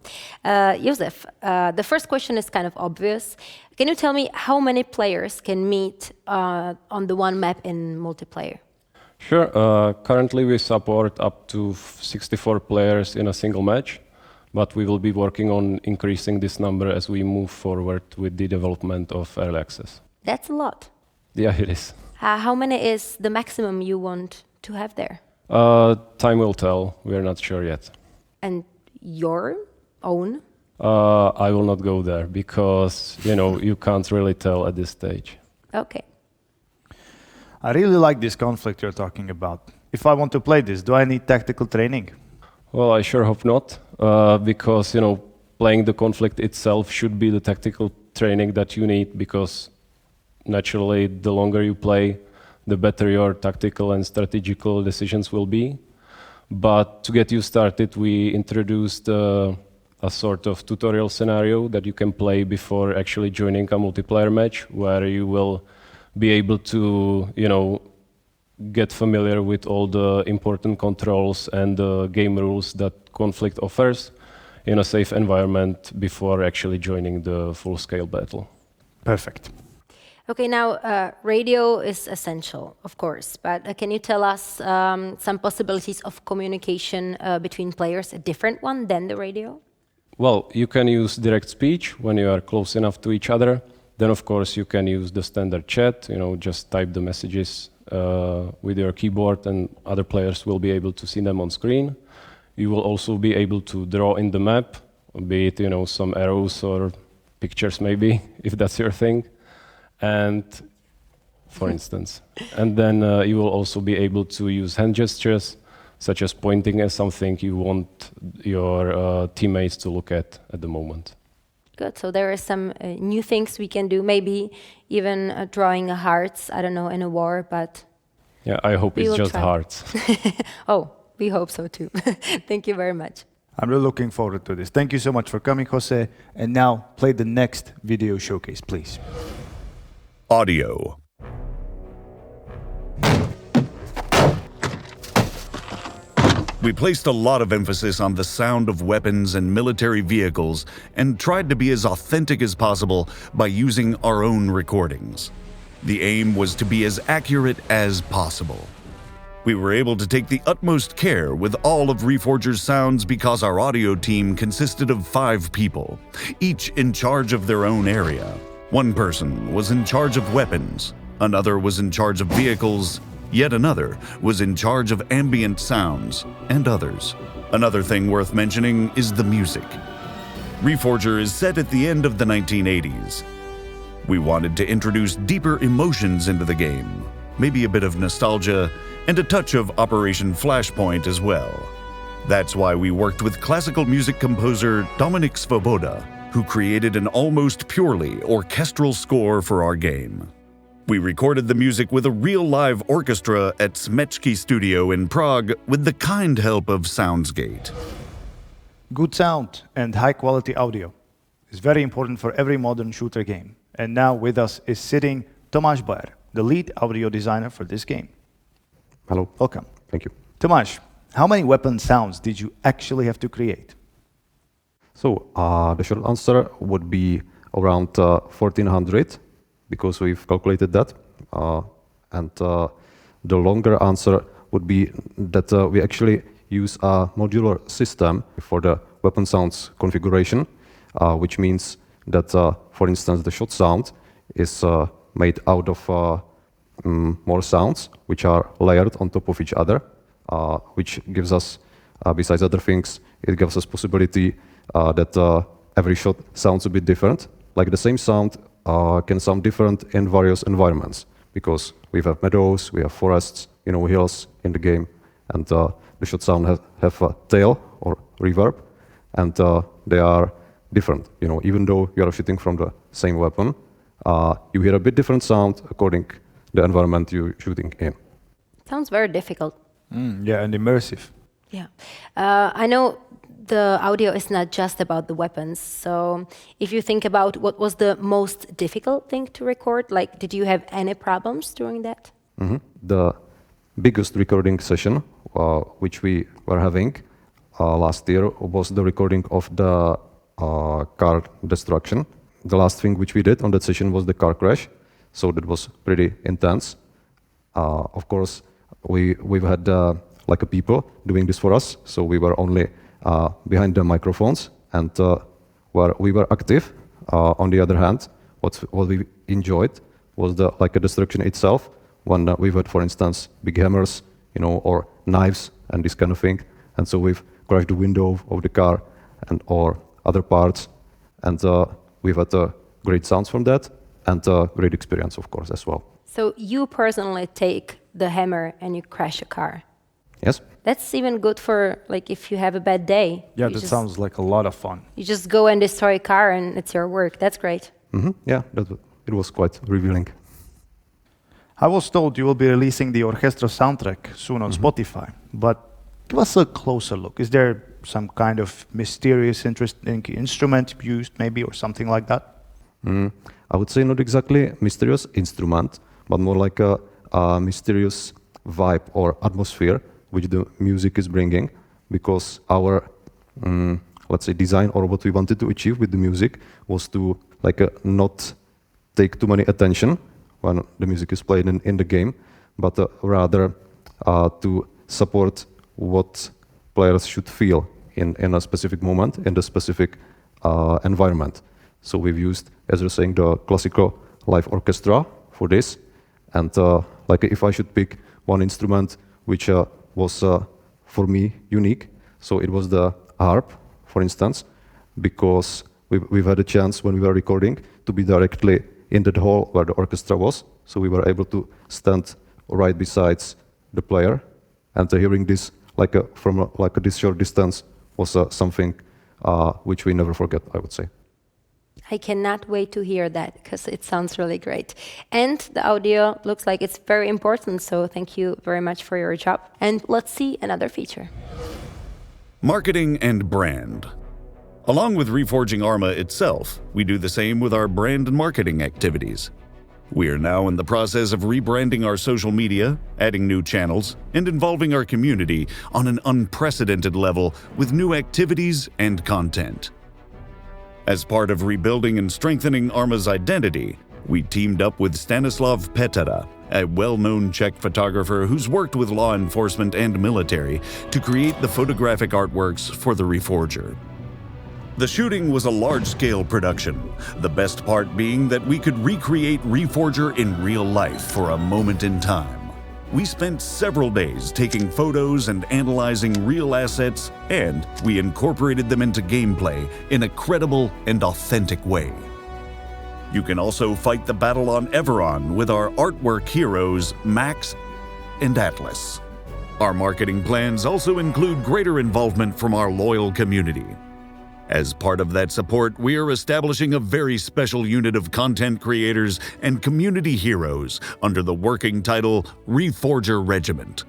Josef, the first question is kind of obvious. Can you tell me how many players can meet on the one map in multiplayer? Sure. Currently we support up to 64 players in a single match, but we will be working on increasing this number as we move forward with the development of early access. That's a lot. Yeah, it is. How many is the maximum you want to have there? Time will tell. We're not sure yet. And your own? I will not go there because, you can't really tell at this stage. Okay. I really like this conflict you're talking about. If I want to play this, do I need tactical training? Well, I sure hope not, because, playing the conflict itself should be the tactical training that you need, because naturally, the longer you play, the better your tactical and strategical decisions will be. But to get you started, we introduced a sort of tutorial scenario that you can play before actually joining a multiplayer match, where you will be able to, get familiar with all the important controls and the game rules that Conflict offers in a safe environment before actually joining the full-scale battle. Perfect. Okay, now radio is essential, of course, but can you tell us some possibilities of communication between players, a different one than the radio? Well, you can use direct speech when you are close enough to each other. Then, of course, you can use the standard chat, just type the messages with your keyboard and other players will be able to see them on screen. You will also be able to draw in the map, be it, some arrows or pictures maybe, if that's your thing. And for instance, and then you will also be able to use hand gestures, such as pointing at something you want your teammates to look at the moment. Good, so there are some new things we can do, maybe even drawing hearts, I don't know, in a war, but... Yeah, I hope it's just hearts. Oh, we hope so too. Thank you very much. I'm really looking forward to this. Thank you so much for coming, Jose. And now, play the next video showcase, please. Audio. We placed a lot of emphasis on the sound of weapons and military vehicles and tried to be as authentic as possible by using our own recordings. The aim was to be as accurate as possible. We were able to take the utmost care with all of Reforger's sounds because our audio team consisted of 5 people, each in charge of their own area. One person was in charge of weapons, another was in charge of vehicles, yet another was in charge of ambient sounds, and others. Another thing worth mentioning is the music. Reforger is set at the end of the 1980s. We wanted to introduce deeper emotions into the game, maybe a bit of nostalgia, and a touch of Operation Flashpoint as well. That's why we worked with classical music composer Dominik Svoboda, who created an almost purely orchestral score for our game. We recorded the music with a real live orchestra at Smeczki Studio in Prague with the kind help of Soundsgate. Good sound and high-quality audio is very important for every modern shooter game. And now with us is sitting Tomáš Bayer, the lead audio designer for this game. Hello. Welcome. Thank you. Tomáš, how many weapon sounds did you actually have to create? So the short answer would be around 1400, because we've calculated that. And the longer answer would be that we actually use a modular system for the weapon sounds configuration, which means that, for instance, the shot sound is made out of more sounds, which are layered on top of each other, which gives us, besides other things, it gives us possibility that every shot sounds a bit different. Like the same sound can sound different in various environments, because we have meadows, we have forests, hills in the game, and the shot sound have a tail or reverb, and they are different. You know, even though you are shooting from the same weapon, you hear a bit different sound according to the environment you're shooting in. Sounds very difficult. Yeah, and immersive. Yeah. I know the audio is not just about the weapons. So if you think about what was the most difficult thing to record, like, did you have any problems during that? The biggest recording session, which we were having last year, was the recording of the car destruction. The last thing which we did on that session was the car crash, so that was pretty intense. Of course, we've had like a people doing this for us, so we were only behind the microphones, and where we were active. On the other hand, what we enjoyed was the destruction itself. When we've had, for instance, big hammers, you know, or knives and this kind of thing, and so we've crashed the window of the car and or other parts, and we've had great sounds from that and great experience, of course, as well. So you personally take the hammer and you crash a car. Yes. That's even good for, like, if you have a bad day. Yeah, that sounds like a lot of fun. You just go and destroy a car and it's your work. That's great. Yeah, it was quite revealing. I was told you will be releasing the orchestra soundtrack soon on Spotify, but give us a closer look. Is there some kind of mysterious, interesting instrument used, maybe, or something like that? I would say not exactly mysterious instrument, but more like a mysterious vibe or atmosphere which the music is bringing, because our, let's say, design or what we wanted to achieve with the music was to not take too many attention when the music is played in the game, but rather to support what players should feel in a specific moment, in the specific environment. So we've used, as you're saying, the classical live orchestra for this. And if I should pick one instrument which was for me unique, so it was the harp, for instance, because we've had a chance when we were recording to be directly in that hall where the orchestra was, so we were able to stand right beside the player, and hearing this from this short distance was something which we never forget, I would say. I cannot wait to hear that, because it sounds really great. And the audio looks like it's very important, so thank you very much for your job. And let's see another feature. Marketing and brand. Along with reforging Arma itself, we do the same with our brand and marketing activities. We are now in the process of rebranding our social media, adding new channels, and involving our community on an unprecedented level with new activities and content. As part of rebuilding and strengthening Arma's identity, we teamed up with Stanislav Petera, a well-known Czech photographer who's worked with law enforcement and military to create the photographic artworks for the Reforger. The shooting was a large-scale production, the best part being that we could recreate Reforger in real life for a moment in time. We spent several days taking photos and analyzing real assets, and we incorporated them into gameplay in a credible and authentic way. You can also fight the battle on Everon with our artwork heroes Max and Atlas. Our marketing plans also include greater involvement from our loyal community. As part of that support, we are establishing a very special unit of content creators and community heroes under the working title Reforger Regiment.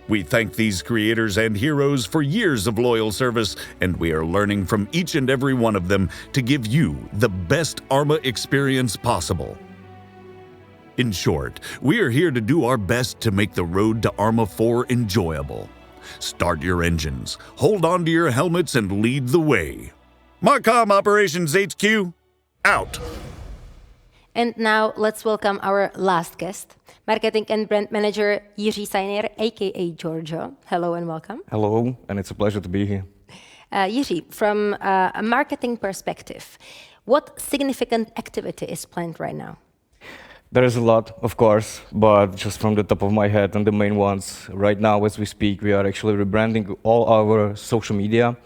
We thank these creators and heroes for years of loyal service, and we are learning from each and every one of them to give you the best Arma experience possible. In short, we are here to do our best to make the road to Arma 4 enjoyable. Start your engines, hold on to your helmets, and lead the way. Marcom Operations HQ, out! And now let's welcome our last guest, Marketing and Brand Manager Jiří Sajner, aka Giorgio. Hello and welcome. Hello, and it's a pleasure to be here. Jiří, from a marketing perspective, what significant activity is planned right now? There is a lot, of course, but just from the top of my head, and the main ones, right now as we speak, we are actually rebranding all our social media.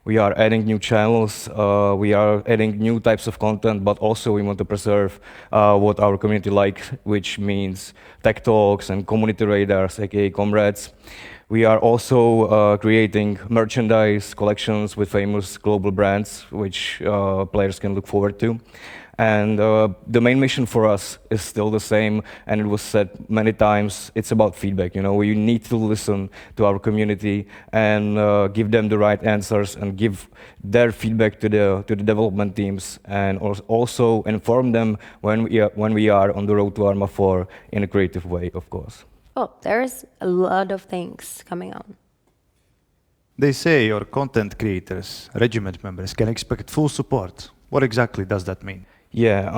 We are adding new channels, we are adding new types of content, but also we want to preserve what our community likes, which means tech talks and community radars, aka comrades. We are also creating merchandise collections with famous global brands, which players can look forward to. And the main mission for us is still the same, and it was said many times, it's about feedback. You know, we need to listen to our community and give them the right answers and give their feedback to the development teams, and also inform them when we are on the road to Arma 4 in a creative way, of course. Oh, there's a lot of things coming on. They say your content creators, regiment members, can expect full support. What exactly does that mean? Yeah,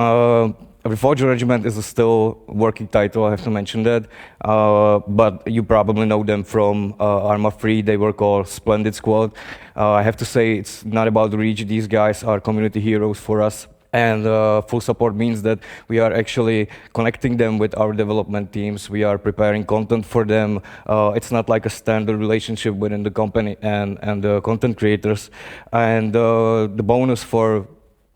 Reforger Regiment is a still working title, I have to mention that. But you probably know them from Arma 3, they were called Splendid Squad. I have to say it's not about the reach, these guys are community heroes for us. And full support means that we are actually connecting them with our development teams. We are preparing content for them. It's not like a standard relationship within the company and the content creators. And the bonus for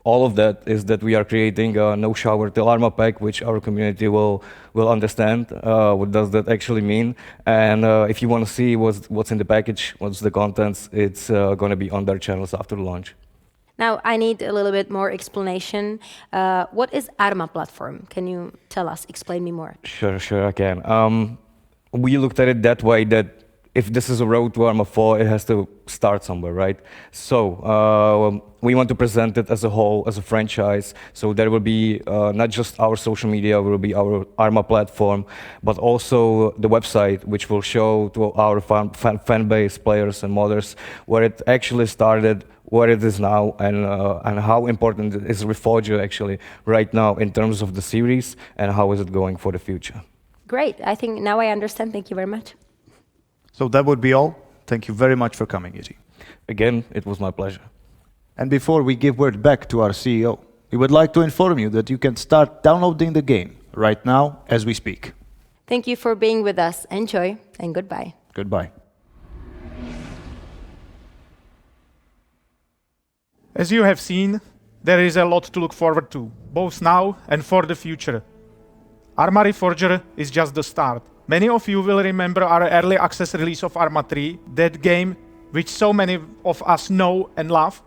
all of that is that we are creating a No Shower Till Arma pack, which our community will understand. What does that actually mean? And if you want to see what's in the package, what's the contents, it's going to be on their channels after the launch. Now, I need a little bit more explanation. What is Arma platform? Can you tell us, explain me more? Sure, I can. We looked at it that way, that if this is a road to Arma 4, it has to start somewhere, right? So we want to present it as a whole, as a franchise. So there will be not just our social media, will be our Arma platform, but also the website, which will show to our fan base, players and modders, where it actually started, where it is now, and how important is Reforger actually right now in terms of the series, and how is it going for the future. Great, I think now I understand. Thank you very much. So that would be all. Thank you very much for coming, Iri. Again, it was my pleasure. And before we give word back to our CEO, we would like to inform you that you can start downloading the game right now as we speak. Thank you for being with us. Enjoy, and goodbye. Goodbye. As you have seen, there is a lot to look forward to, both now and for the future. Arma Reforger is just the start. Many of you will remember our early access release of Arma 3, that game, which so many of us know and love,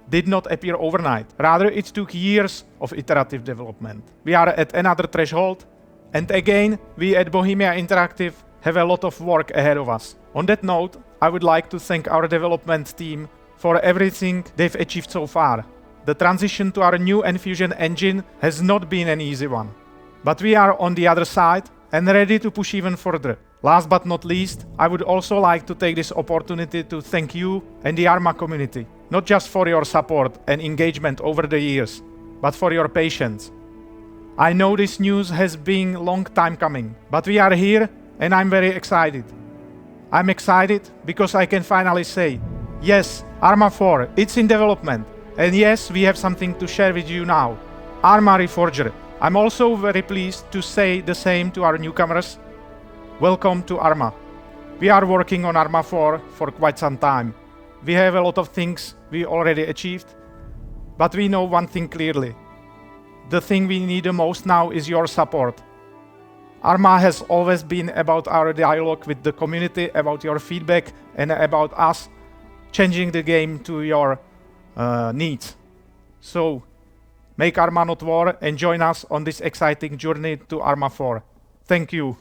did not appear overnight. Rather, it took years of iterative development. We are at another threshold, and again, we at Bohemia Interactive have a lot of work ahead of us. On that note, I would like to thank our development team for everything they've achieved so far. The transition to our new Enfusion engine has not been an easy one. But we are on the other side and ready to push even further. Last but not least, I would also like to take this opportunity to thank you and the Arma community, not just for your support and engagement over the years, but for your patience. I know this news has been a long time coming, but we are here and I'm very excited. I'm excited because I can finally say, yes, Arma 4, it's in development, and yes, we have something to share with you now. Arma Reforger. I'm also very pleased to say the same to our newcomers. Welcome to Arma. We are working on Arma 4 for quite some time. We have a lot of things we already achieved, but we know one thing clearly. The thing we need the most now is your support. Arma has always been about our dialogue with the community, about your feedback, and about us changing the game to your needs. So, make Arma not war and join us on this exciting journey to Arma 4. Thank you.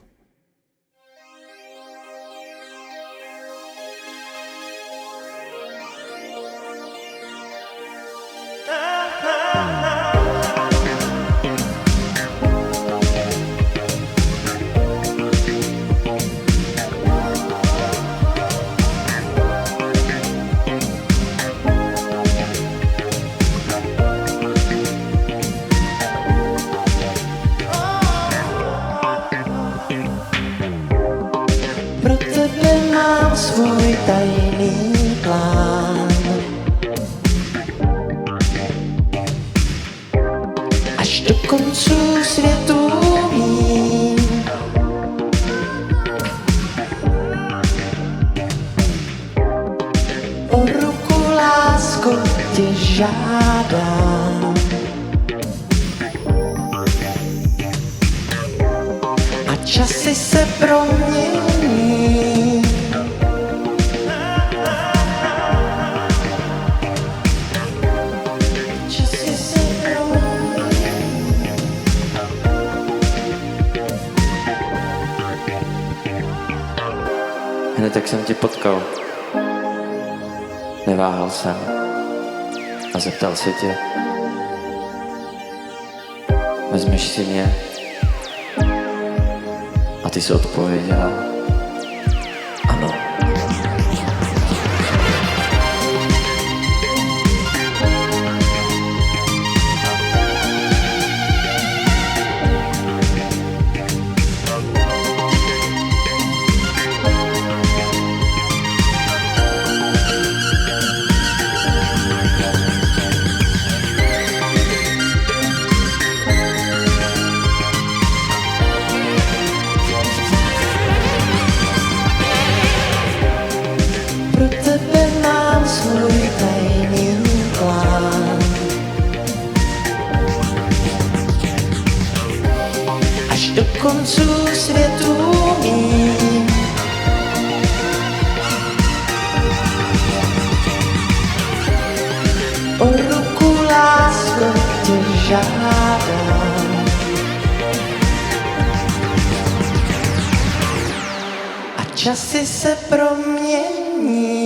Svůj tajný plán. Až do koncu světu mým. O ruku, lásko, tě žádám. A časy se promění. pátek jsem tě potkal. Neváhal jsem a zeptal se tě. Vezmeš si mě? A ty jsi odpověděla. Ano. Pro tebe mám svůj tajný plán. Až do koncu světu mým. O ruku, lásko, tě žádám. A časy se promění.